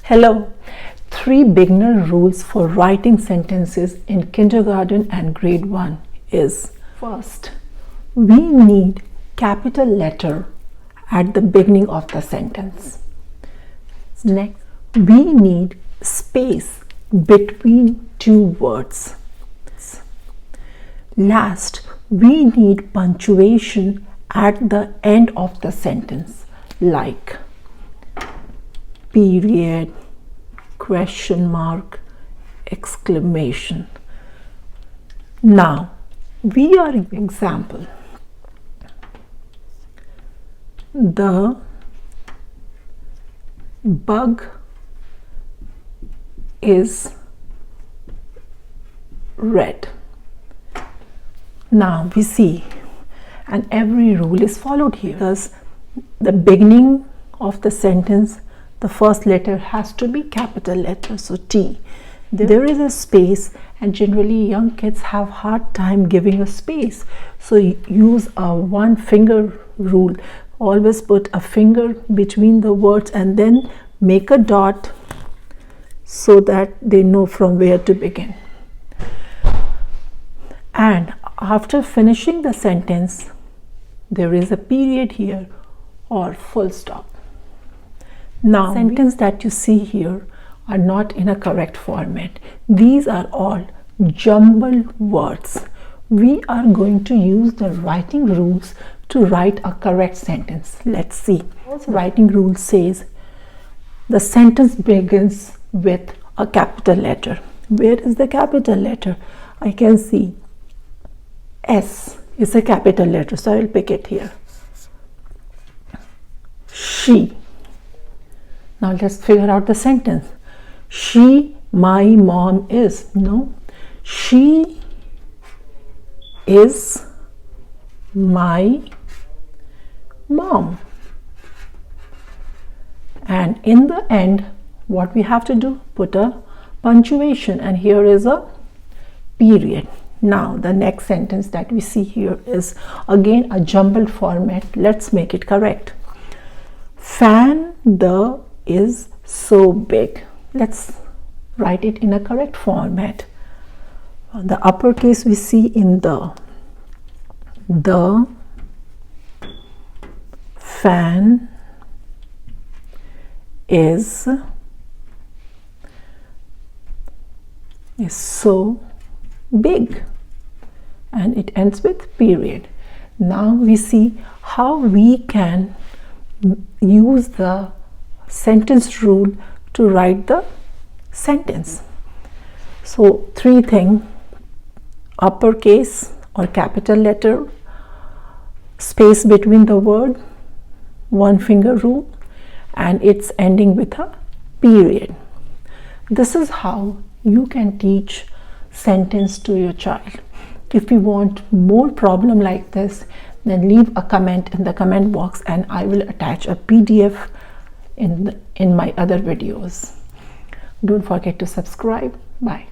Hello. 3 beginner rules for writing sentences in kindergarten and grade 1 is: first, we need capital letter at the beginning of the sentence. Next, we need space between 2 words. Last, we need punctuation at the end of the sentence, like period, question mark, exclamation. Now, we are example. The bug is red. Now we see, and every rule is followed here, because the beginning of the sentence, the first letter has to be capital letter, so T. There is a space, and generally young kids have hard time giving a space, so use a 1 finger rule. Always put a finger between the words and then make a dot so that they know from where to begin. And after finishing the sentence, there is a period here or full stop. Now, sentences that you see here are not in a correct format. These are all jumbled words. We are going to use the writing rules to write a correct sentence. Let's see. Writing rule says the sentence begins with a capital letter. Where is the capital letter? I can see S is a capital letter, so I will pick it here. She. Now let's figure out the sentence. She, my mom is. No. She is my mom. And in the end, what we have to do? Put a punctuation, and here is a period. Now the next sentence that we see here is again a jumbled format. Let's make it correct. Fan the is so big. Let's write it in a correct format. The uppercase we see in the fan is so big, and it ends with period. Now we see how we can use the sentence rule to write the sentence. So 3 things: uppercase or capital letter, space between the word, 1 finger rule, and it's ending with a period. This is how you can teach sentence to your child. If you want more problem like this, then leave a comment in the comment box, and I will attach a PDF in my other videos. Don't forget to subscribe. Bye.